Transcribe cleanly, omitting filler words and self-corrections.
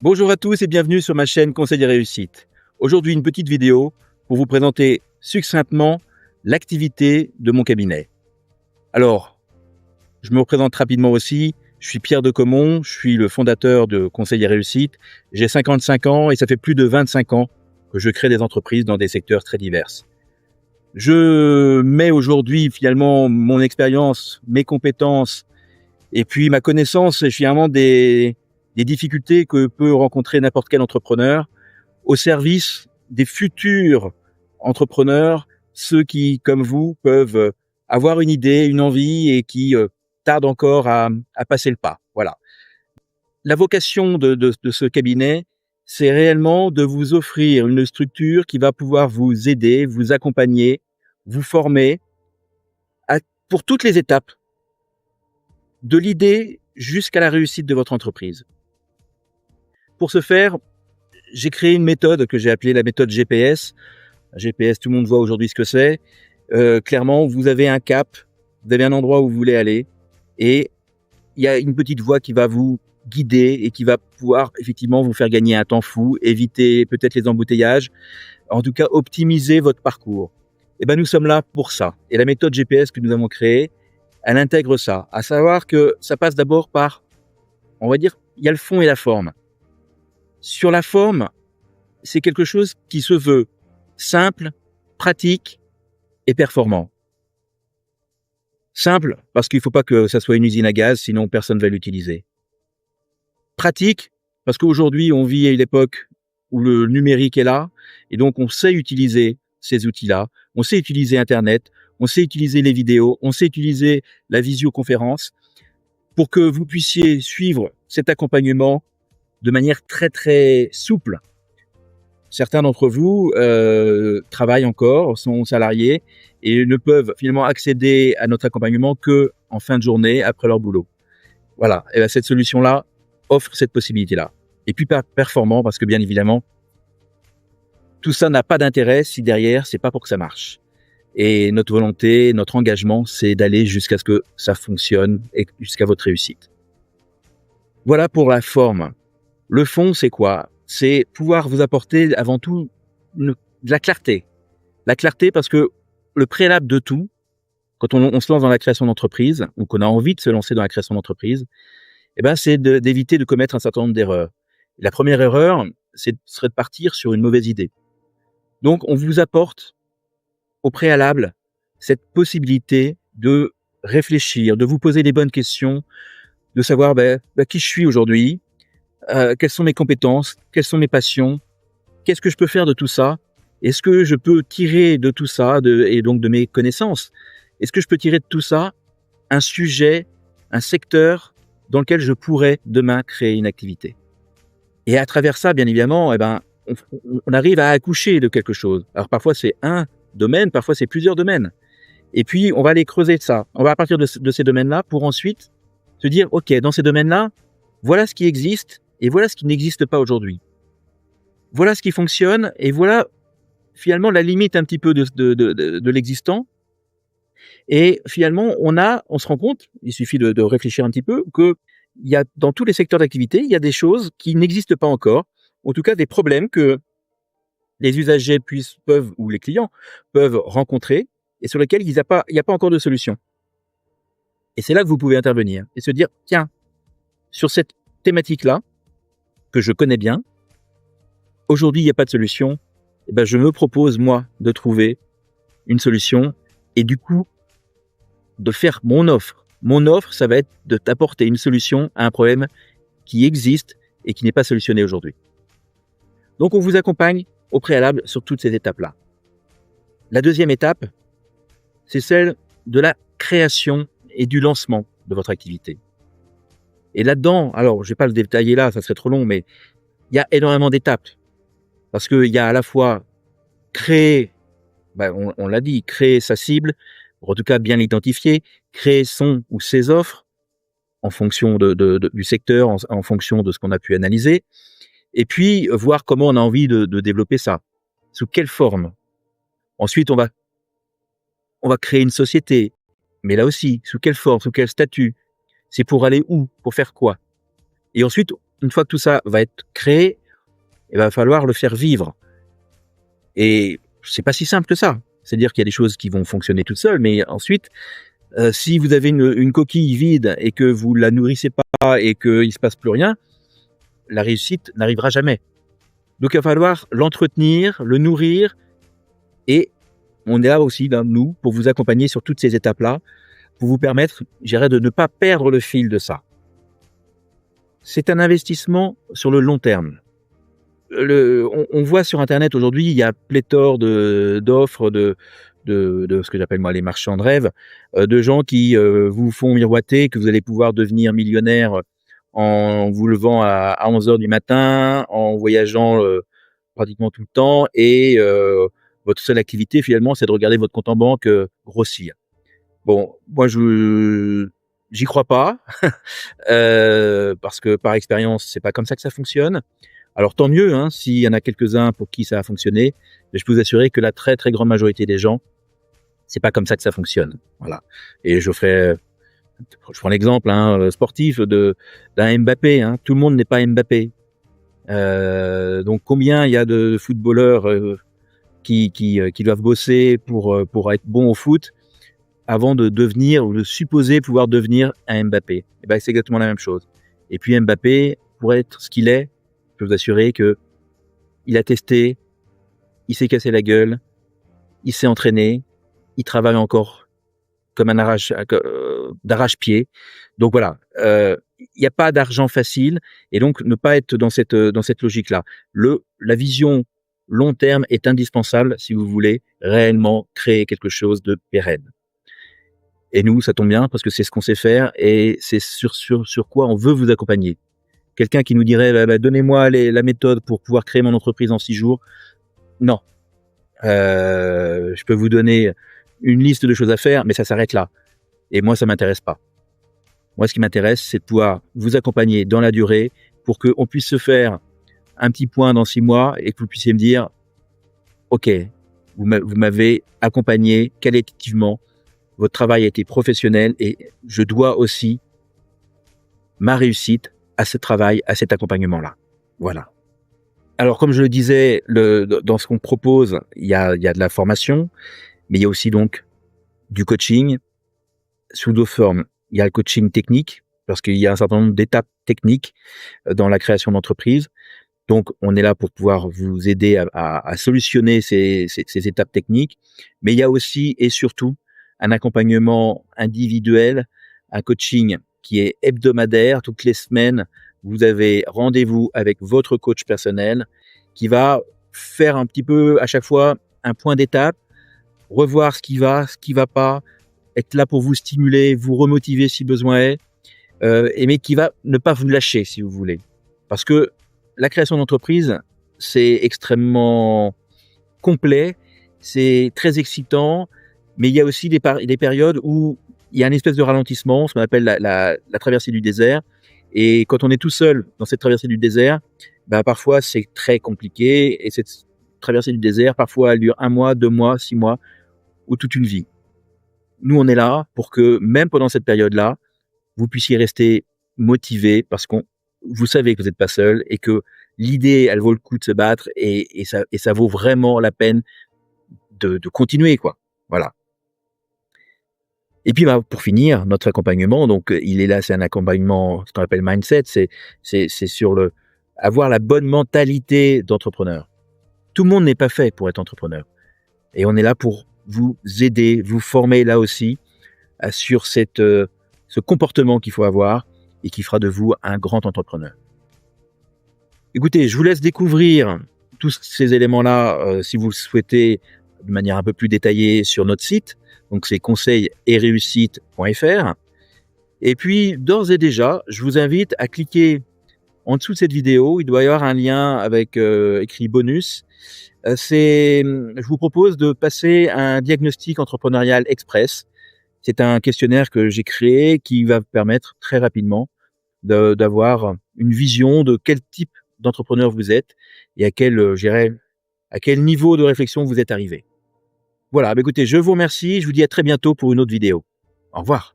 Bonjour à tous et bienvenue sur ma chaîne Conseil et Réussite. Aujourd'hui, une petite vidéo pour vous présenter succinctement l'activité de mon cabinet. Alors, je me représente rapidement aussi. Je suis Pierre de Comont, je suis le fondateur de Conseil et Réussite. J'ai 55 ans et ça fait plus de 25 ans que je crée des entreprises dans des secteurs très divers. Je mets aujourd'hui finalement mon expérience, mes compétences et puis ma connaissance finalement des difficultés que peut rencontrer n'importe quel entrepreneur au service des futurs entrepreneurs, ceux qui, comme vous, peuvent avoir une idée, une envie et qui tardent encore à passer le pas. Voilà. La vocation de ce cabinet, c'est réellement de vous offrir une structure qui va pouvoir vous aider, vous accompagner, vous former pour toutes les étapes, de l'idée jusqu'à la réussite de votre entreprise. Pour ce faire, j'ai créé une méthode que j'ai appelée la méthode GPS. GPS, tout le monde voit aujourd'hui ce que c'est. Clairement, vous avez un cap, vous avez un endroit où vous voulez aller et il y a une petite voie qui va vous guider et qui va pouvoir effectivement vous faire gagner un temps fou, éviter peut-être les embouteillages, en tout cas optimiser votre parcours. Et ben nous sommes là pour ça. Et la méthode GPS que nous avons créée, elle intègre ça, à savoir que ça passe d'abord par, on va dire, il y a le fond et la forme. Sur la forme, c'est quelque chose qui se veut simple, pratique et performant. Simple, parce qu'il ne faut pas que ça soit une usine à gaz, sinon personne ne va l'utiliser. Pratique, parce qu'aujourd'hui, on vit à une époque où le numérique est là, et donc on sait utiliser ces outils-là, on sait utiliser Internet, on sait utiliser les vidéos, on sait utiliser la visioconférence pour que vous puissiez suivre cet accompagnement de manière très très souple. Certains d'entre vous travaillent encore, sont salariés et ne peuvent finalement accéder à notre accompagnement que en fin de journée après leur boulot. Voilà, et bien cette solution-là offre cette possibilité-là. Et puis performant parce que bien évidemment, tout ça n'a pas d'intérêt si derrière c'est pas pour que ça marche. Et notre volonté, notre engagement, c'est d'aller jusqu'à ce que ça fonctionne et jusqu'à votre réussite. Voilà pour la forme. Le fond, c'est quoi? C'est pouvoir vous apporter avant tout de la clarté. La clarté parce que le préalable de tout, quand on se lance dans la création d'entreprise ou qu'on a envie de se lancer dans la création d'entreprise, eh ben, c'est d'éviter de commettre un certain nombre d'erreurs. La première erreur, serait de partir sur une mauvaise idée. Donc, on vous apporte au préalable cette possibilité de réfléchir, de vous poser les bonnes questions, de savoir qui je suis aujourd'hui, quelles sont mes compétences, quelles sont mes passions, qu'est-ce que je peux faire de tout ça, est-ce que je peux tirer de tout ça, et donc de mes connaissances, est-ce que je peux tirer de tout ça un sujet, un secteur dans lequel je pourrais demain créer une activité. Et à travers ça, bien évidemment, on arrive à accoucher de quelque chose. Alors parfois c'est un domaine, parfois c'est plusieurs domaines. Et puis on va aller creuser ça. On va partir de ces domaines-là pour ensuite se dire, ok, dans ces domaines-là, voilà ce qui existe et voilà ce qui n'existe pas aujourd'hui. Voilà ce qui fonctionne et voilà finalement la limite un petit peu de l'existant. Et finalement, on se rend compte, il suffit de réfléchir un petit peu, que il y a dans tous les secteurs d'activité, il y a des choses qui n'existent pas encore, en tout cas des problèmes que les usagers peuvent ou les clients peuvent rencontrer et sur lesquels il n'y a pas encore de solution. Et c'est là que vous pouvez intervenir et se dire, tiens, sur cette thématique-là, que je connais bien, aujourd'hui il n'y a pas de solution, et ben je me propose moi de trouver une solution et du coup de faire mon offre. Mon offre, ça va être de t'apporter une solution à un problème qui existe et qui n'est pas solutionné aujourd'hui. Donc on vous accompagne au préalable sur toutes ces étapes-là. La deuxième étape, c'est celle de la création et du lancement de votre activité. Et là-dedans, alors je vais pas le détailler là, ça serait trop long, mais il y a énormément d'étapes. Parce qu'il y a à la fois créer, on l'a dit, créer sa cible, ou en tout cas bien l'identifier, créer son ou ses offres en fonction du secteur, en fonction de ce qu'on a pu analyser, et puis voir comment on a envie de développer ça, sous quelle forme. Ensuite, on va créer une société, mais là aussi, sous quelle forme, sous quel statut, c'est pour aller où, pour faire quoi. Et ensuite, une fois que tout ça va être créé, il va falloir le faire vivre. Et c'est pas si simple que ça. C'est-à-dire qu'il y a des choses qui vont fonctionner toutes seules, mais ensuite, si vous avez une coquille vide et que vous la nourrissez pas et qu'il se passe plus rien, la réussite n'arrivera jamais. Donc il va falloir l'entretenir, le nourrir, et on est là aussi, nous, pour vous accompagner sur toutes ces étapes-là, pour vous permettre, de ne pas perdre le fil de ça. C'est un investissement sur le long terme. On voit sur Internet aujourd'hui, il y a pléthore d'offres de ce que j'appelle moi les marchands de rêve, de gens qui vous font miroiter que vous allez pouvoir devenir millionnaire en vous levant à 11h du matin, en voyageant pratiquement tout le temps, et votre seule activité finalement, c'est de regarder votre compte en banque grossir. Bon, moi j'y crois pas, parce que par expérience, c'est pas comme ça que ça fonctionne. Alors tant mieux, hein, s'il y en a quelques-uns pour qui ça a fonctionné, mais je peux vous assurer que la très très grande majorité des gens, c'est pas comme ça que ça fonctionne. Voilà. Et je prends l'exemple sportif d'un Mbappé. Hein. Tout le monde n'est pas Mbappé. Donc combien il y a de footballeurs qui doivent bosser pour être bons au foot avant de devenir ou de supposer pouvoir devenir un Mbappé. Et ben c'est exactement la même chose. Et puis Mbappé, pour être ce qu'il est, je peux vous assurer que il a testé, il s'est cassé la gueule, il s'est entraîné, il travaille encore comme d'arrache-pied. Donc voilà, il n'y a pas d'argent facile, et donc ne pas être dans cette logique-là. La vision long terme est indispensable si vous voulez réellement créer quelque chose de pérenne. Et nous, ça tombe bien parce que c'est ce qu'on sait faire et c'est sur quoi on veut vous accompagner. Quelqu'un qui nous dirait donnez-moi la méthode pour pouvoir créer mon entreprise en 6 jours. Non. Je peux vous donner une liste de choses à faire, mais ça s'arrête là. Et moi, ça m'intéresse pas. Moi, ce qui m'intéresse, c'est de pouvoir vous accompagner dans la durée pour qu'on puisse se faire un petit point dans 6 mois et que vous puissiez me dire OK, vous m'avez accompagné qualitativement, votre travail a été professionnel et je dois aussi ma réussite à ce travail, à cet accompagnement-là. Voilà. Alors, comme je le disais, dans ce qu'on propose, il y a de la formation, mais il y a aussi donc du coaching sous deux formes. Il y a le coaching technique, parce qu'il y a un certain nombre d'étapes techniques dans la création d'entreprise. Donc, on est là pour pouvoir vous aider à solutionner ces étapes techniques. Mais il y a aussi et surtout un accompagnement individuel, un coaching qui est hebdomadaire. Toutes les semaines, vous avez rendez-vous avec votre coach personnel qui va faire un petit peu à chaque fois un point d'étape, revoir ce qui va pas, être là pour vous stimuler, vous remotiver si besoin est, mais qui va ne pas vous lâcher si vous voulez. Parce que la création d'entreprise, c'est extrêmement complet, c'est très excitant, mais il y a aussi des périodes où il y a une espèce de ralentissement, ce qu'on appelle la traversée du désert. Et quand on est tout seul dans cette traversée du désert, parfois c'est très compliqué. Et cette traversée du désert, parfois elle dure 1 mois, 2 mois, 6 mois, ou toute une vie. Nous, on est là pour que même pendant cette période-là, vous puissiez rester motivé parce vous savez que vous n'êtes pas seul et que l'idée, elle vaut le coup de se battre et ça vaut vraiment la peine de continuer, quoi. Voilà. Et puis, pour finir, notre accompagnement, donc, il est là, c'est un accompagnement, ce qu'on appelle mindset, c'est sur avoir la bonne mentalité d'entrepreneur. Tout le monde n'est pas fait pour être entrepreneur. Et on est là pour vous aider, vous former là aussi sur ce comportement qu'il faut avoir et qui fera de vous un grand entrepreneur. Écoutez, je vous laisse découvrir tous ces éléments-là, si vous le souhaitez, de manière un peu plus détaillée sur notre site. Donc, c'est conseil-et-réussite.fr. Et puis, d'ores et déjà, je vous invite à cliquer en dessous de cette vidéo. Il doit y avoir un lien avec écrit bonus. Je vous propose de passer un diagnostic entrepreneurial express. C'est un questionnaire que j'ai créé qui va vous permettre très rapidement d'avoir une vision de quel type d'entrepreneur vous êtes et à quel niveau de réflexion vous êtes arrivé. Voilà, écoutez, je vous remercie, je vous dis à très bientôt pour une autre vidéo. Au revoir.